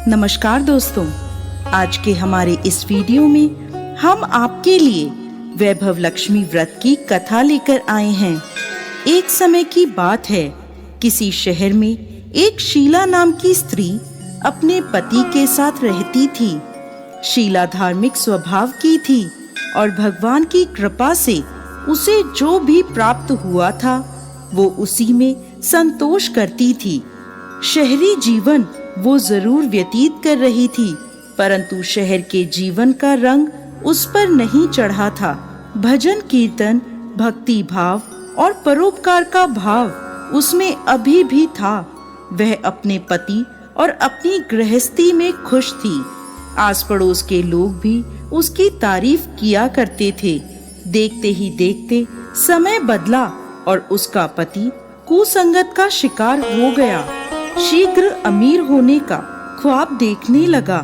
नमस्कार दोस्तों, आज के हमारे इस वीडियो में हम आपके लिए वैभव लक्ष्मी व्रत की कथा लेकर आए हैं। एक समय की बात है, किसी शहर में एक शीला नाम की स्त्री अपने पति के साथ रहती थी। शीला धार्मिक स्वभाव की थी और भगवान की कृपा से उसे जो भी प्राप्त हुआ था वो उसी में संतोष करती थी। शहरी जीवन वो जरूर व्यतीत कर रही थी, परंतु शहर के जीवन का रंग उस पर नहीं चढ़ा था। भजन कीर्तन, भक्ति भाव और परोपकार का भाव उसमें अभी भी था। वह अपने पति और अपनी गृहस्थी में खुश थी। आस पड़ोस के लोग भी उसकी तारीफ किया करते थे। देखते ही देखते समय बदला और उसका पति कुसंगत का शिकार हो गया। शीघ्र अमीर होने का ख्वाब देखने लगा।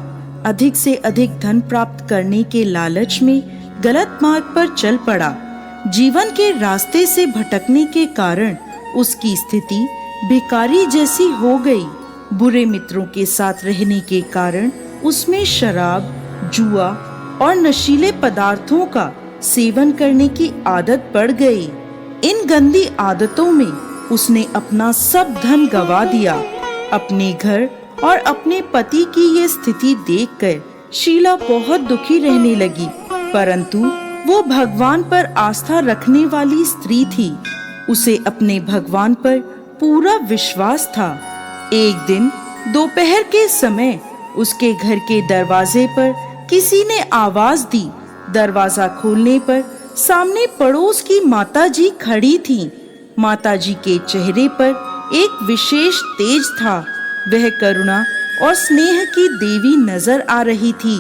अधिक से अधिक धन प्राप्त करने के लालच में गलत मार्ग पर चल पड़ा। जीवन के रास्ते से भटकने के कारण उसकी स्थिति भिखारी जैसी हो गई। बुरे मित्रों के साथ रहने के कारण उसमें शराब, जुआ और नशीले पदार्थों का सेवन करने की आदत पड़ गई। इन गंदी आदतों में उसने अपना सब धन गंवा दिया। अपने घर और अपने पति की ये स्थिति देखकर शीला बहुत दुखी रहने लगी, परंतु वो भगवान पर आस्था रखने वाली स्त्री थी। उसे अपने भगवान पर पूरा विश्वास था। एक दिन दोपहर के समय उसके घर के दरवाजे पर किसी ने आवाज दी। दरवाजा खोलने पर सामने पड़ोस की माताजी खड़ी थीं। माताजी के चेहरे पर एक विशेष तेज था। वह करुणा और स्नेह की देवी नजर आ रही थी।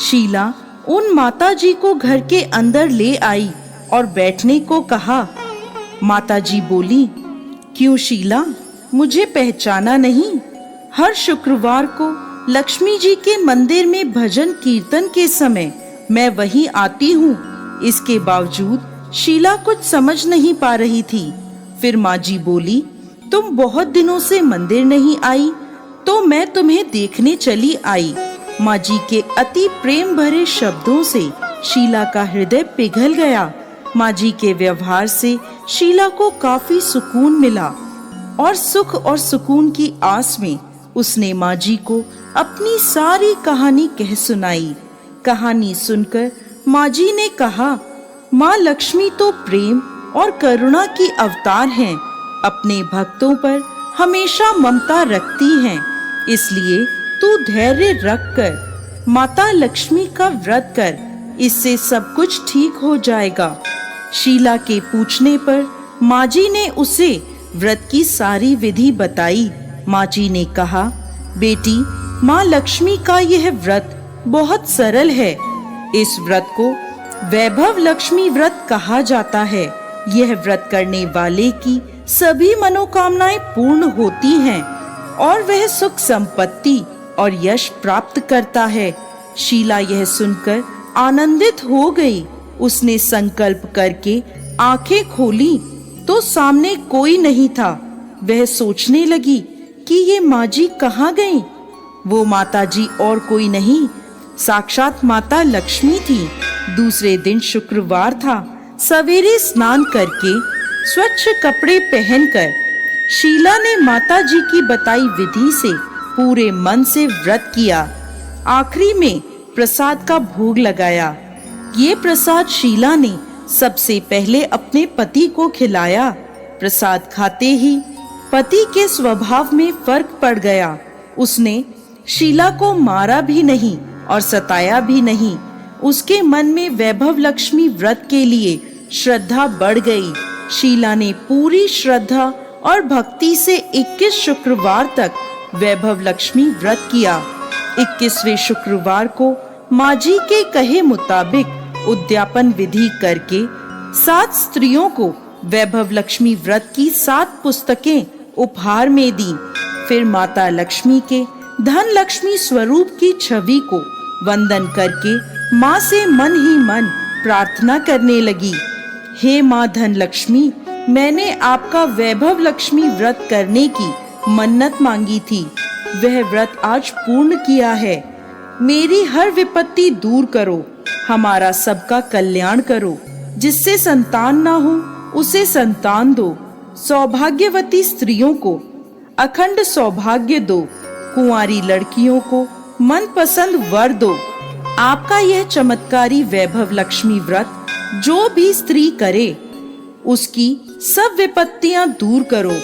शीला उन माताजी को घर के अंदर ले आई और बैठने को कहा। माताजी बोली, क्यों शीला, मुझे पहचाना नहीं? हर शुक्रवार को लक्ष्मी जी के मंदिर में भजन कीर्तन के समय मैं वहीं आती हूँ। इसके बावजूद शीला कुछ समझ नहीं पा रही थी। फिर माँ जी बोली, तुम बहुत दिनों से मंदिर नहीं आई तो मैं तुम्हें देखने चली आई। माँ जी के अति प्रेम भरे शब्दों से शीला का हृदय पिघल गया। माँ जी के व्यवहार से शीला को काफी सुकून मिला और सुख और सुकून की आस में उसने माँ जी को अपनी सारी कहानी कह सुनाई। कहानी सुनकर माँ जी ने कहा, माँ लक्ष्मी तो प्रेम और करुणा की अवतार हैं। अपने भक्तों पर हमेशा ममता रखती हैं। इसलिए तू धैर्य रखकर माता लक्ष्मी का व्रत कर, इससे सब कुछ ठीक हो जाएगा। शीला के पूछने पर माँ जी ने उसे व्रत की सारी विधि बताई। माँ जी ने कहा, बेटी, माँ लक्ष्मी का यह व्रत बहुत सरल है। इस व्रत को वैभव लक्ष्मी व्रत कहा जाता है। यह व्रत करने वाले की सभी मनोकामनाएं पूर्ण होती हैं और वह सुख संपत्ति और यश प्राप्त करता है। शीला यह सुनकर आनंदित हो गई। उसने संकल्प करके आंखें खोली तो सामने कोई नहीं था। वह सोचने लगी कि ये माँ जी कहाँ गईं? वो माता जी और कोई नहीं, साक्षात माता लक्ष्मी थी। दूसरे दिन शुक्रवार था। सवेरे स्नान करके स्वच्छ कपड़े पहनकर शीला ने माता जी की बताई विधि से पूरे मन से व्रत किया। आखिरी में प्रसाद का भोग लगाया। ये प्रसाद शीला ने सबसे पहले अपने पति को खिलाया। प्रसाद खाते ही पति के स्वभाव में फर्क पड़ गया। उसने शीला को मारा भी नहीं और सताया भी नहीं। उसके मन में वैभव लक्ष्मी व्रत के लिए श्रद्धा बढ़ गई। शीला ने पूरी श्रद्धा और भक्ति से 21 शुक्रवार तक वैभव लक्ष्मी व्रत किया। 21वें शुक्रवार को माँ जी के कहे मुताबिक उद्यापन विधि करके 7 स्त्रियों को वैभव लक्ष्मी व्रत की 7 पुस्तकें उपहार में दी। फिर माता लक्ष्मी के धन लक्ष्मी स्वरूप की छवि को वंदन करके माँ से मन ही मन प्रार्थना करने लगी, हे माँ धन लक्ष्मी, मैंने आपका वैभव लक्ष्मी व्रत करने की मन्नत मांगी थी। वह व्रत आज पूर्ण किया है। मेरी हर विपत्ति दूर करो, हमारा सबका कल्याण करो। जिससे संतान ना हो उसे संतान दो। सौभाग्यवती स्त्रियों को अखंड सौभाग्य दो। कुंवारी लड़कियों को मनपसंद वर दो। आपका यह चमत्कारी वैभव लक्ष्मी व्रत जो भी स्त्री करे उसकी सब विपत्तियां दूर करो,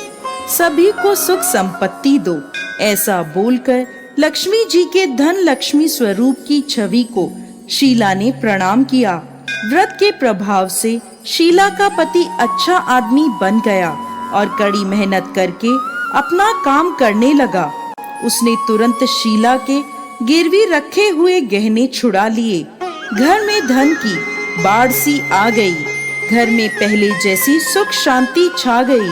सभी को सुख संपत्ति दो। ऐसा बोलकर लक्ष्मी जी के धन लक्ष्मी स्वरूप की छवि को शीला ने प्रणाम किया। व्रत के प्रभाव से शीला का पति अच्छा आदमी बन गया और कड़ी मेहनत करके अपना काम करने लगा। उसने तुरंत शीला के गिरवी रखे हुए गहने छुड़ा लिए। घर में धन की बाढ़ सी आ गई। घर में पहले जैसी सुख शांति छा गई।